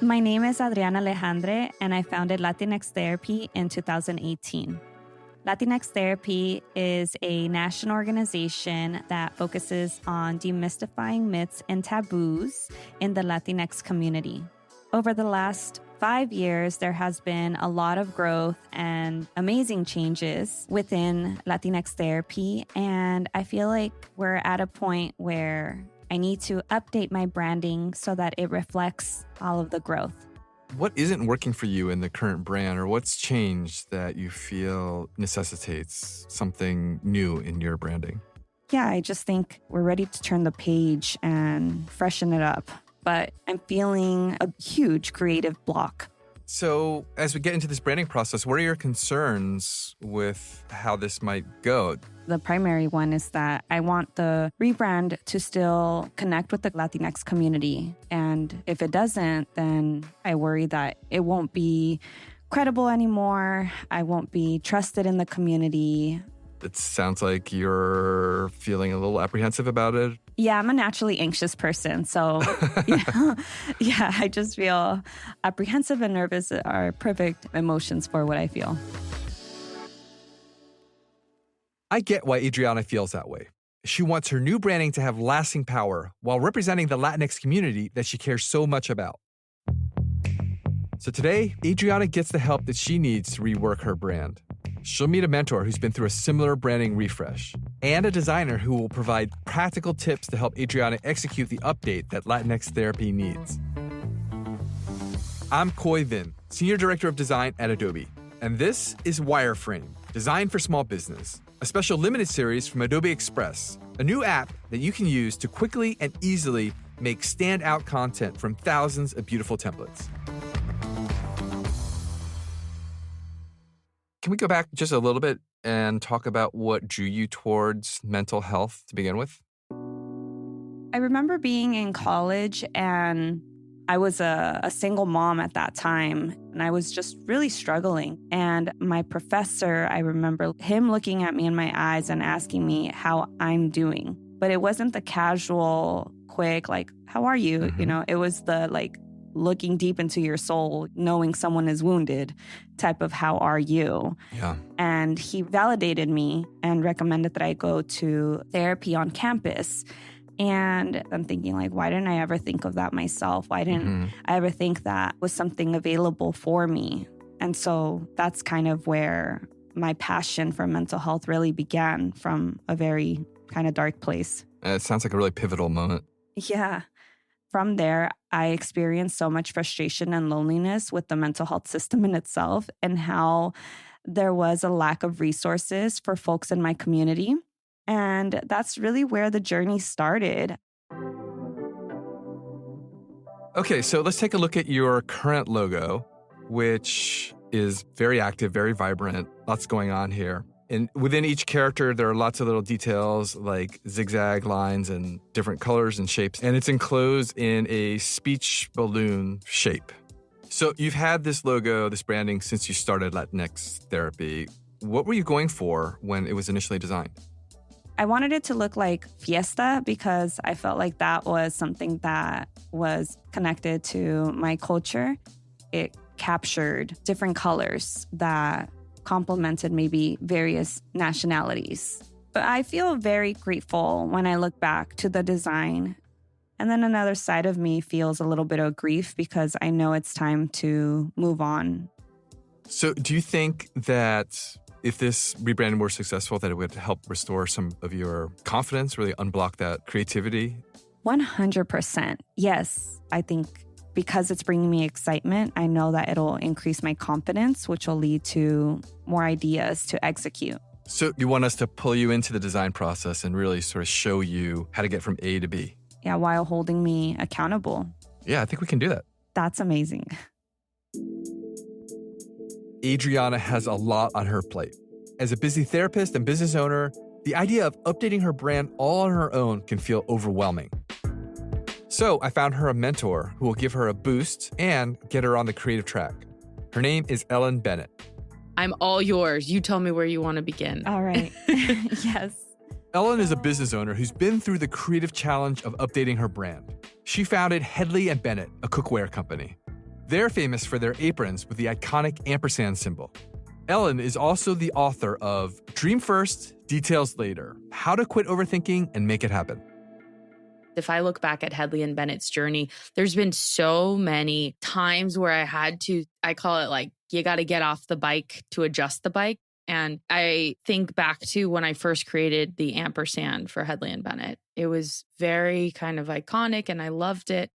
My name is Adriana Alejandre, and I founded Latinx Therapy in 2018. Latinx Therapy is a national organization that focuses on demystifying myths and taboos in the Latinx community. Over the last 5 years, there has been a lot of growth and amazing changes within Latinx Therapy, and I feel like we're at a point where I need to update my branding so that it reflects all of the growth. What isn't working for you in the current brand, or what's changed that you feel necessitates something new in your branding? Yeah, I just think we're ready to turn the page and freshen it up, but I'm feeling a huge creative block. So as we get into this branding process, what are your concerns with how this might go? The primary one is that I want the rebrand to still connect with the Latinx community. And if it doesn't, then I worry that it won't be credible anymore. I won't be trusted in the community. It sounds like you're feeling a little apprehensive about it. Yeah, I'm a naturally anxious person. So, I just feel apprehensive and nervous are perfect emotions for what I feel. I get why Adriana feels that way. She wants her new branding to have lasting power while representing the Latinx community that she cares so much about. So today, Adriana gets the help that she needs to rework her brand. She'll meet a mentor who's been through a similar branding refresh, and a designer who will provide practical tips to help Adriana execute the update that Latinx Therapy needs. I'm Khoi, Senior Director of Design at Adobe, and this is Wireframe, Designed for Small Business, a special limited series from Adobe Express, a new app that you can use to quickly and easily make standout content from thousands of beautiful templates. Can we go back just a little bit and talk about what drew you towards mental health to begin with? I remember being in college, and I was a single mom at that time, and I was just really struggling. And my professor, I remember him looking at me in my eyes and asking me how I'm doing. But it wasn't the casual, quick, like, how are you? Mm-hmm. You know, it was the looking deep into your soul, knowing someone is wounded type of how are you? Yeah. And he validated me and recommended that I go to therapy on campus. And I'm thinking, why didn't I ever think of that myself? Why didn't I ever think that was something available for me? And so that's kind of where my passion for mental health really began, from a very kind of dark place. It sounds like a really pivotal moment. Yeah. From there, I experienced so much frustration and loneliness with the mental health system in itself, and how there was a lack of resources for folks in my community. And that's really where the journey started. Okay, so let's take a look at your current logo, which is very active, very vibrant, lots going on here. And within each character, there are lots of little details like zigzag lines and different colors and shapes. And it's enclosed in a speech balloon shape. So you've had this logo, this branding, since you started Latinx Therapy. What were you going for when it was initially designed? I wanted it to look like fiesta because I felt like that was something that was connected to my culture. It captured different colors that complemented maybe various nationalities. But I feel very grateful when I look back to the design. And then another side of me feels a little bit of grief because I know it's time to move on. So do you think that if this rebranding were successful, that it would help restore some of your confidence, really unblock that creativity? 100%. Yes, I think because it's bringing me excitement, I know that it'll increase my confidence, which will lead to more ideas to execute. So you want us to pull you into the design process and really sort of show you how to get from A to B? Yeah, while holding me accountable. Yeah, I think we can do that. That's amazing. Adriana has a lot on her plate. As a busy therapist and business owner, the idea of updating her brand all on her own can feel overwhelming. So I found her a mentor who will give her a boost and get her on the creative track. Her name is Bennett. I'm all yours. You tell me where you want to begin. All right. Yes. Ellen is a business owner who's been through the creative challenge of updating her brand. She founded Hedley & Bennett, a cookware company. They're famous for their aprons with the iconic ampersand symbol. Ellen is also the author of Dream First, Details Later: How to Quit Overthinking and Make It Happen. If I look back at Hedley and Bennett's journey, there's been so many times where I call it like, you got to get off the bike to adjust the bike. And I think back to when I first created the ampersand for Hedley and Bennett. It was very kind of iconic and I loved it.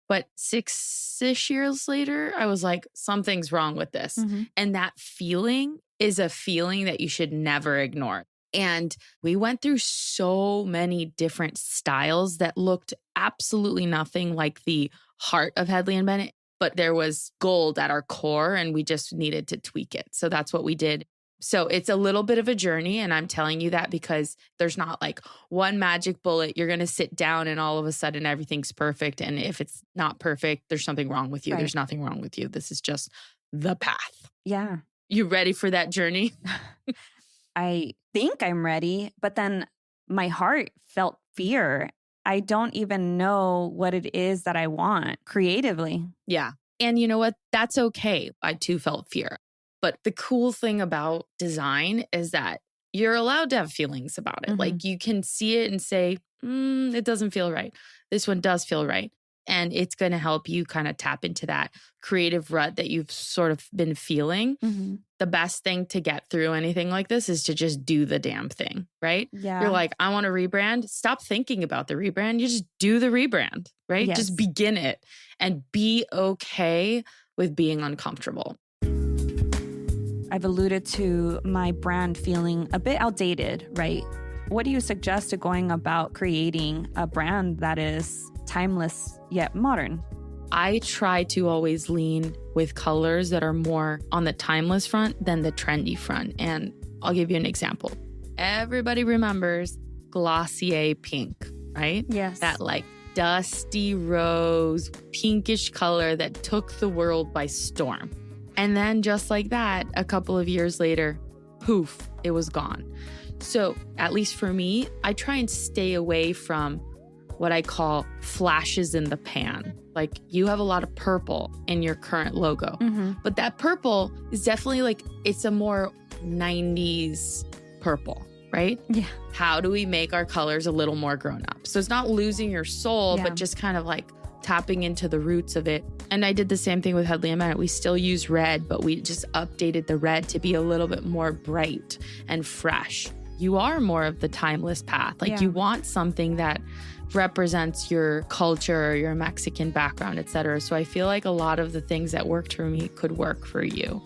But 6-ish years later, I was like, something's wrong with this. Mm-hmm. And that feeling is a feeling that you should never ignore. And we went through so many different styles that looked absolutely nothing like the heart of Hedley and Bennett, but there was gold at our core and we just needed to tweak it. So that's what we did. So it's a little bit of a journey. And I'm telling you that because there's not like one magic bullet. You're going to sit down and all of a sudden everything's perfect. And if it's not perfect, there's something wrong with you. Right. There's nothing wrong with you. This is just the path. Yeah. You ready for that journey? I think I'm ready, but then my heart felt fear. I don't even know what it is that I want creatively. Yeah. And you know what? That's okay. I too felt fear. But the cool thing about design is that you're allowed to have feelings about it. Mhm. Like you can see it and say, it doesn't feel right. This one does feel right. And it's going to help you kind of tap into that creative rut that you've sort of been feeling. Mm-hmm. The best thing to get through anything like this is to just do the damn thing, right? Yeah. You're like, I want to rebrand. Stop thinking about the rebrand. You just do the rebrand, right? Yes. Just begin it and be okay with being uncomfortable. I've alluded to my brand feeling a bit outdated, right? What do you suggest to going about creating a brand that is timeless yet modern? I try to always lean with colors that are more on the timeless front than the trendy front. And I'll give you an example. Everybody remembers Glossier pink, right? Yes. That like dusty rose, pinkish color that took the world by storm. And then just like that, a couple of years later, poof, it was gone. So at least for me, I try and stay away from what I call flashes in the pan. Like you have a lot of purple in your current logo, Mm-hmm. but that purple is definitely like, it's a more 90s purple, right? Yeah. How do we make our colors a little more grown up? So it's not losing your soul, Yeah. but just kind of like tapping into the roots of it. And I did the same thing with Hedley and Bennett. We still use red, but we just updated the red to be a little bit more bright and fresh. You are more of the timeless path. Like Yeah. you want something that represents your culture, your Mexican background, et cetera. So I feel like a lot of the things that worked for me could work for you.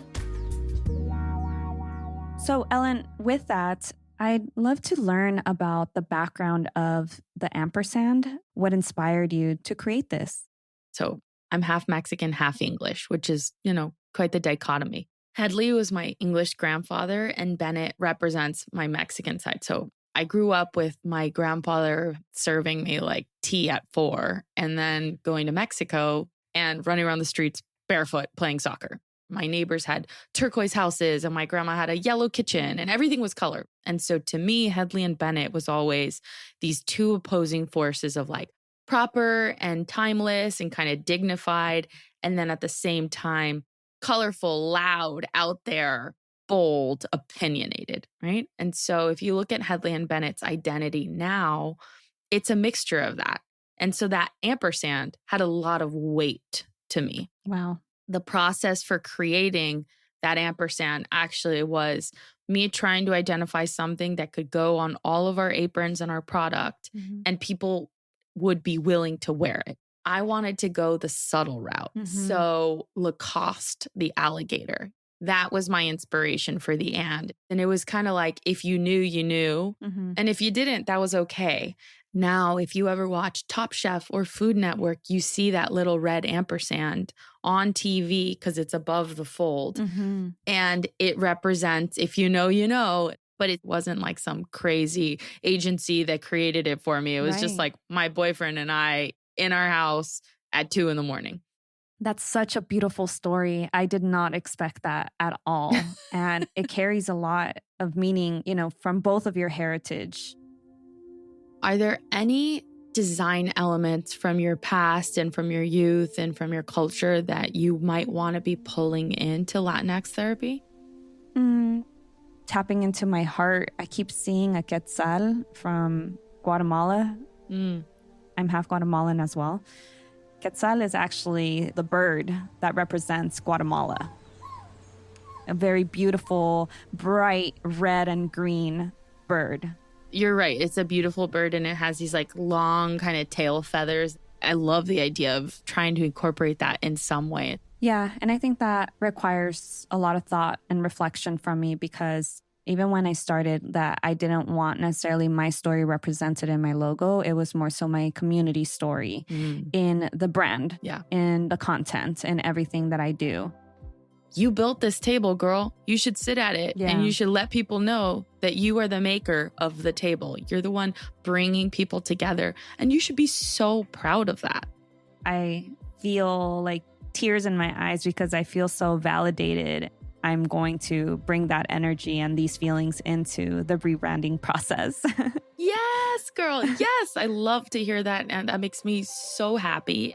So, Ellen, with that, I'd love to learn about the background of the ampersand. What inspired you to create this? So I'm half Mexican, half English, which is, quite the dichotomy. Hedley was my English grandfather and Bennett represents my Mexican side. So I grew up with my grandfather serving me like tea at 4 and then going to Mexico and running around the streets barefoot playing soccer. My neighbors had turquoise houses and my grandma had a yellow kitchen and everything was color. And so to me, Hedley and Bennett was always these two opposing forces of like proper and timeless and kind of dignified. And then at the same time, colorful, loud, out there, bold, opinionated, right? And so if you look at Hedley and Bennett's identity now, it's a mixture of that. And so that ampersand had a lot of weight to me. Wow. The process for creating that ampersand actually was me trying to identify something that could go on all of our aprons and our product, Mm-hmm. and people would be willing to wear it. I wanted to go the subtle route. Mhm. So Lacoste, the alligator, that was my inspiration for the and. And it was kind of like, if you knew, you knew. Mm-hmm. And if you didn't, that was okay. Now, if you ever watch Top Chef or Food Network, you see that little red ampersand on TV because it's above the fold. Mm-hmm. And it represents, if you know, you know, but it wasn't like some crazy agency that created it for me. It was just Right. like my boyfriend and I in our house at 2 a.m. That's such a beautiful story. I did not expect that at all. And it carries a lot of meaning, from both of your heritage. Are there any design elements from your past and from your youth and from your culture that you might want to be pulling into Latinx therapy? Tapping into my heart, I keep seeing a quetzal from Guatemala. I'm half Guatemalan as well. Quetzal is actually the bird that represents Guatemala. A very beautiful, bright red and green bird. You're right. It's a beautiful bird and it has these like long kind of tail feathers. I love the idea of trying to incorporate that in some way. Yeah, and I think that requires a lot of thought and reflection from me because even when I started that, I didn't want necessarily my story represented in my logo. It was more so my community story in the brand, in the content, and everything that I do. You built this table, girl. You should sit at it and you should let people know that you are the maker of the table. You're the one bringing people together and you should be so proud of that. I feel like tears in my eyes because I feel so validated. I'm going to bring that energy and these feelings into the rebranding process. Yes, girl. Yes. I love to hear that. And that makes me so happy.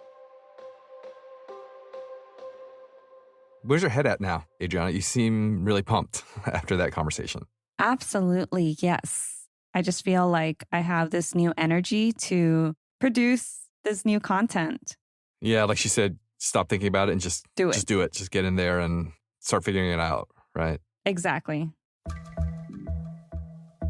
Where's your head at now, Adriana? You seem really pumped after that conversation. Absolutely, yes. I just feel like I have this new energy to produce this new content. Yeah, like she said, stop thinking about it and just do it. Just do it. Just get in there and start figuring it out, right? Exactly.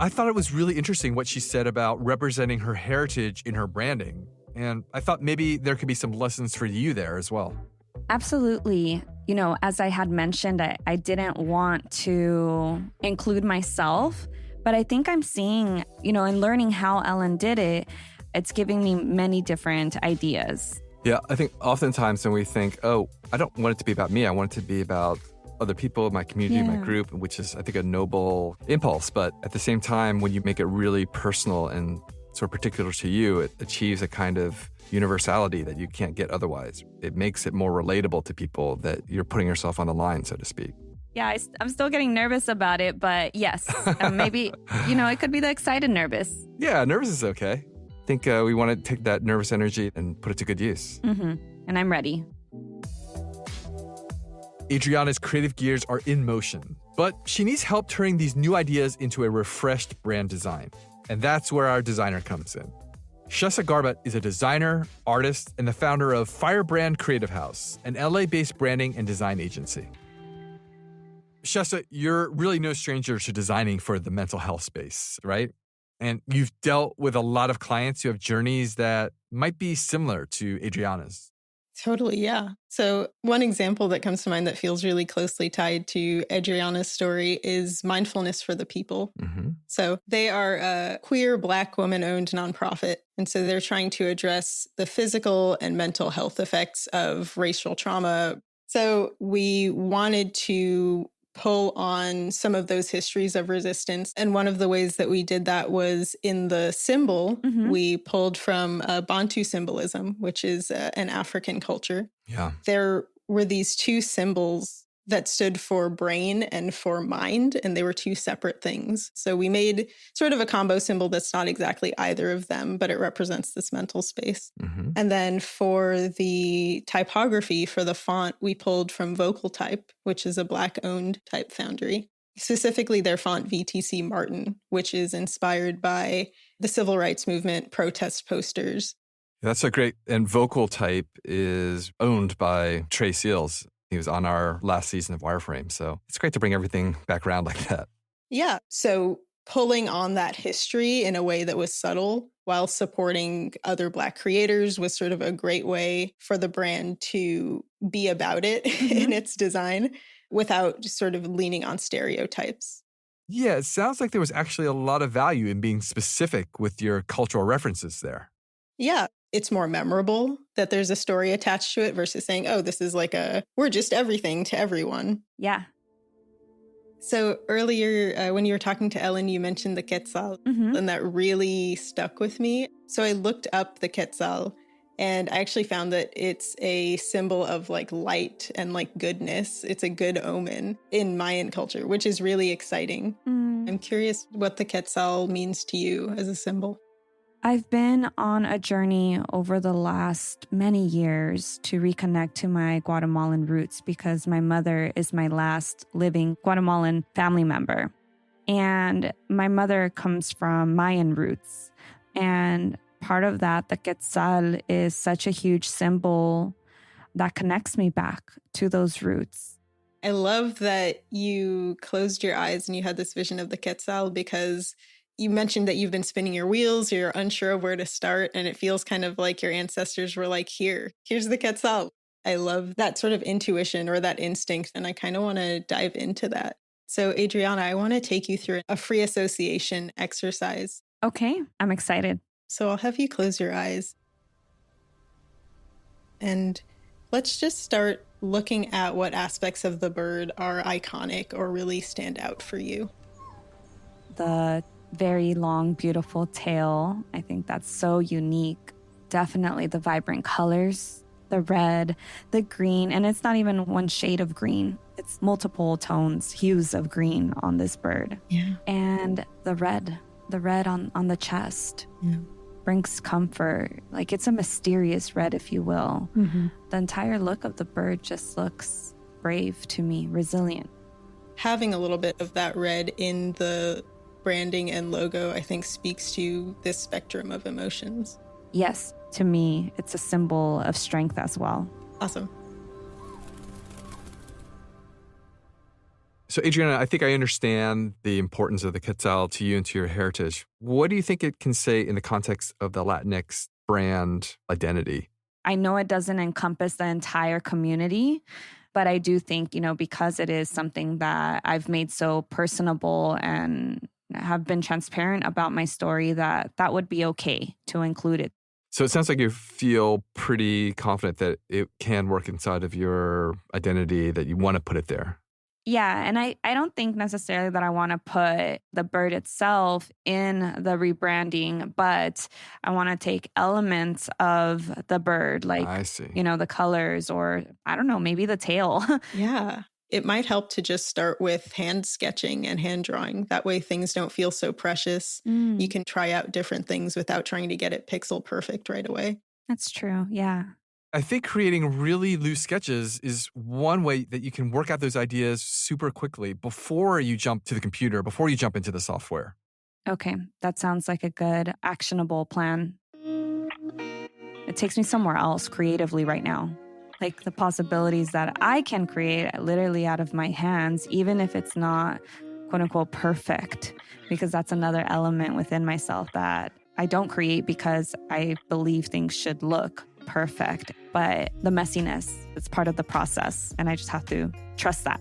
I thought it was really interesting what she said about representing her heritage in her branding. And I thought maybe there could be some lessons for you there as well. Absolutely. You know, as I had mentioned, I didn't want to include myself, but I think I'm seeing, you know, in learning how Ellen did it, it's giving me many different ideas. Yeah, I think oftentimes when we think, oh, I don't want it to be about me, I want it to be about other people, my community, my group, which is, I think, a noble impulse. But at the same time, when you make it really personal and sort of particular to you, it achieves a kind of universality that you can't get otherwise. It makes it more relatable to people that you're putting yourself on the line, so to speak. Yeah, I'm still getting nervous about it, but yes, maybe, you know, it could be the excited nervous. Yeah, nervous is okay. I think we want to take that nervous energy and put it to good use. And I'm ready. Adriana's creative gears are in motion, but she needs help turning these new ideas into a refreshed brand design. And that's where our designer comes in. Schessa Garbutt is a designer, artist, and the founder of Firebrand Creative House, an LA-based branding and design agency. Schessa, you're really no stranger to designing for the mental health space, right? And you've dealt with a lot of clients who have journeys that might be similar to Adriana's. Totally, yeah. So one example that comes to mind that feels really closely tied to Adriana's story is Mindfulness for the People. So they are a queer Black woman-owned nonprofit. And so they're trying to address the physical and mental health effects of racial trauma. So we wanted to pull on some of those histories of resistance. And one of the ways that we did that was in the symbol, we pulled from Bantu symbolism, which is an African culture. Yeah. There were these two symbols that stood for brain and for mind, and they were two separate things. So we made sort of a combo symbol that's not exactly either of them, but it represents this mental space. And then for the typography, for the font, we pulled from Vocal Type, which is a Black-owned type foundry. Specifically their font VTC Martin, which is inspired by the civil rights movement protest posters. That's a great, and Vocal Type is owned by Trey Seals. He was on our last season of Wireframe. So it's great to bring everything back around like that. Yeah. So pulling on that history in a way that was subtle while supporting other Black creators was sort of a great way for the brand to be about it in its design without just sort of leaning on stereotypes. Yeah, it sounds like there was actually a lot of value in being specific with your cultural references there. Yeah. It's more memorable that there's a story attached to it versus saying, oh, this is like we're just everything to everyone. Yeah. So earlier when you were talking to Ellen, you mentioned the quetzal, and that really stuck with me. So I looked up the quetzal and I actually found that it's a symbol of like light and like goodness. It's a good omen in Mayan culture, which is really exciting. I'm curious what the quetzal means to you as a symbol. I've been on a journey over the last many years to reconnect to my Guatemalan roots because my mother is my last living Guatemalan family member. And my mother comes from Mayan roots. And part of that, the quetzal, is such a huge symbol that connects me back to those roots. I love that you closed your eyes and you had this vision of the quetzal because you mentioned that you've been spinning your wheels, you're unsure of where to start, and it feels kind of like your ancestors were like, here's the quetzal. I love that sort of intuition or that instinct, and I kind of want to dive into that. So, Adriana, I want to take you through a free association exercise. Okay, I'm excited. So I'll have you close your eyes. And let's just start looking at what aspects of the bird are iconic or really stand out for you. The very long, beautiful tail. I think that's so unique. Definitely the vibrant colors, the red, the green, and it's not even one shade of green. It's multiple tones, hues of green on this bird. Yeah. And the red on the chest. Yeah. Brings comfort. Like it's a mysterious red, if you will. Mm-hmm. The entire look of the bird just looks brave to me, resilient. Having a little bit of that red in the branding and logo, I think, speaks to this spectrum of emotions. Yes, to me, it's a symbol of strength as well. Awesome. So, Adriana, I think I understand the importance of the quetzal to you and to your heritage. What do you think it can say in the context of the Latinx brand identity? I know it doesn't encompass the entire community, but I do think, because it is something that I've made so personable and have been transparent about my story, that would be okay to include it. So it sounds like you feel pretty confident that it can work inside of your identity, that you want to put it there. Yeah, and I don't think necessarily that I want to put the bird itself in the rebranding, but I want to take elements of the bird, like, I see. The colors, or I don't know, maybe the tail. Yeah. It might help to just start with hand sketching and hand drawing. That way things don't feel so precious. You can try out different things without trying to get it pixel perfect right away. That's true. Yeah. I think creating really loose sketches is one way that you can work out those ideas super quickly before you jump to the computer, before you jump into the software. Okay. That sounds like a good, actionable plan. It takes me somewhere else creatively right now. Like the possibilities that I can create literally out of my hands, even if it's not quote unquote perfect, because that's another element within myself that I don't create because I believe things should look perfect. But the messiness, it's part of the process. And I just have to trust that.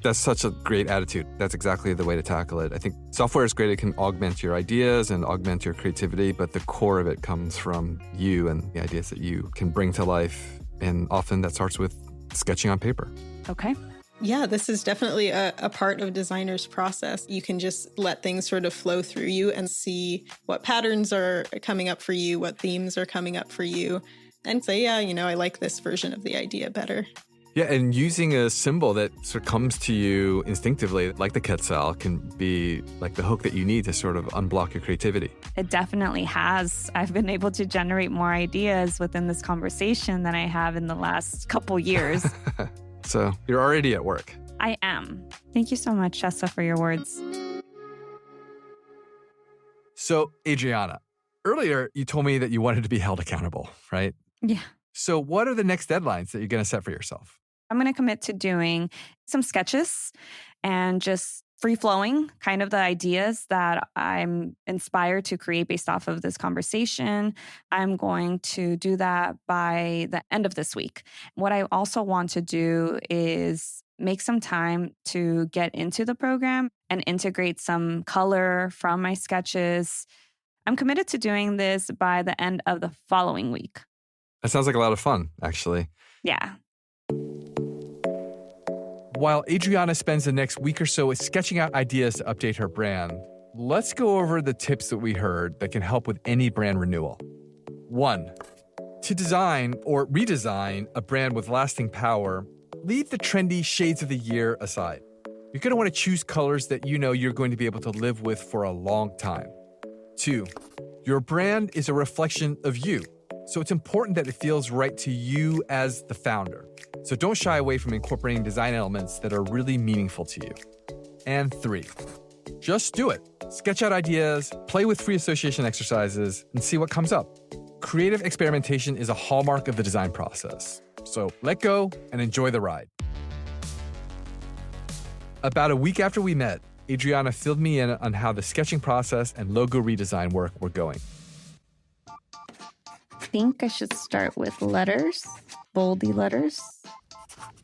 That's such a great attitude. That's exactly the way to tackle it. I think software is great. It can augment your ideas and augment your creativity, but the core of it comes from you and the ideas that you can bring to life. And often that starts with sketching on paper. Okay. Yeah, this is definitely a part of designer's process. You can just let things sort of flow through you and see what patterns are coming up for you, what themes are coming up for you, and say, yeah, I like this version of the idea better. Yeah, and using a symbol that sort of comes to you instinctively, like the quetzal, can be like the hook that you need to sort of unblock your creativity. It definitely has. I've been able to generate more ideas within this conversation than I have in the last couple years. So you're already at work. I am. Thank you so much, Schessa, for your words. So, Adriana, earlier you told me that you wanted to be held accountable, right? Yeah. So what are the next deadlines that you're going to set for yourself? I'm going to commit to doing some sketches and just free-flowing kind of the ideas that I'm inspired to create based off of this conversation. I'm going to do that by the end of this week. What I also want to do is make some time to get into the program and integrate some color from my sketches. I'm committed to doing this by the end of the following week. That sounds like a lot of fun, actually. Yeah. While Adriana spends the next week or so sketching out ideas to update her brand, let's go over the tips that we heard that can help with any brand renewal. 1, to design or redesign a brand with lasting power, leave the trendy shades of the year aside. You're going to want to choose colors that you're going to be able to live with for a long time. 2, Your brand is a reflection of you, so it's important that it feels right to you as the founder. So don't shy away from incorporating design elements that are really meaningful to you. And 3, just do it. Sketch out ideas, play with free association exercises, and see what comes up. Creative experimentation is a hallmark of the design process. So let go and enjoy the ride. About a week after we met, Adriana filled me in on how the sketching process and logo redesign work were going. I think I should start with letters, boldy letters.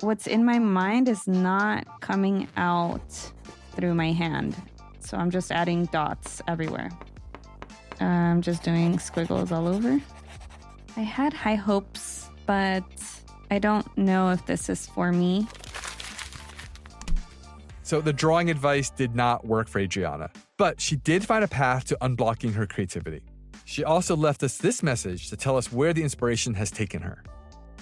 What's in my mind is not coming out through my hand. So I'm just adding dots everywhere. I'm just doing squiggles all over. I had high hopes, but I don't know if this is for me. So the drawing advice did not work for Adriana, but she did find a path to unblocking her creativity. She also left us this message to tell us where the inspiration has taken her.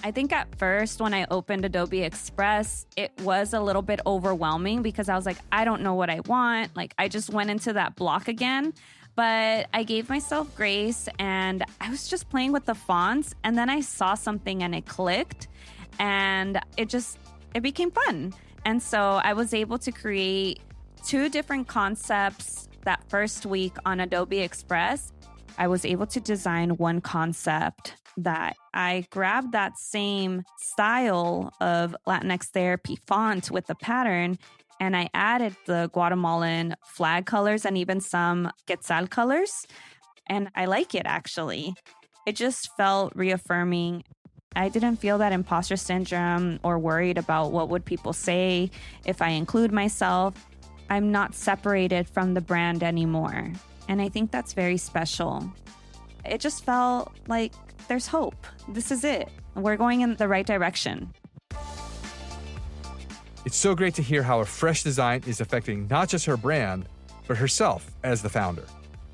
I think at first when I opened Adobe Express, it was a little bit overwhelming because I was like, I don't know what I want. Like, I just went into that block again. But I gave myself grace and I was just playing with the fonts. And then I saw something and it clicked and it became fun. And so I was able to create 2 different concepts that first week on Adobe Express. I was able to design one concept that I grabbed that same style of Latinx Therapy font with the pattern, and I added the Guatemalan flag colors and even some quetzal colors. And I like it, actually. It just felt reaffirming. I didn't feel that imposter syndrome or worried about what would people say if I include myself. I'm not separated from the brand anymore. And I think that's very special. It just felt like there's hope. This is it. We're going in the right direction. It's so great to hear how a fresh design is affecting not just her brand, but herself as the founder.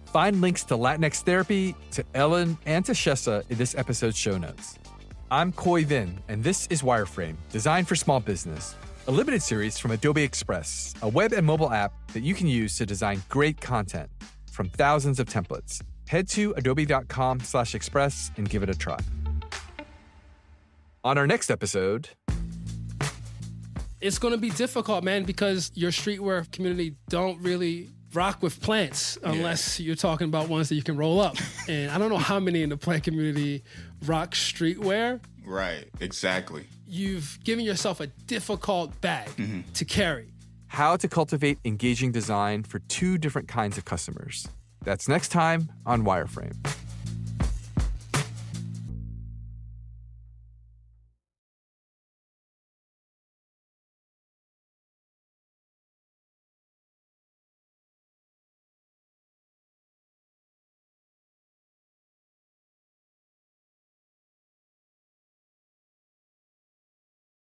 Find links to Latinx Therapy, to Ellen, and to Schessa in this episode's show notes. I'm Khoi, and this is Wireframe, Design for Small Business, a limited series from Adobe Express, a web and mobile app that you can use to design great content from thousands of templates. Head to adobe.com/express and give it a try. On our next episode... It's going to be difficult, man, because your streetwear community don't really rock with plants unless you're talking about ones that you can roll up. And I don't know how many in the plant community rock streetwear. Right, exactly. You've given yourself a difficult bag to carry. How to cultivate engaging design for 2 different kinds of customers. That's next time on Wireframe.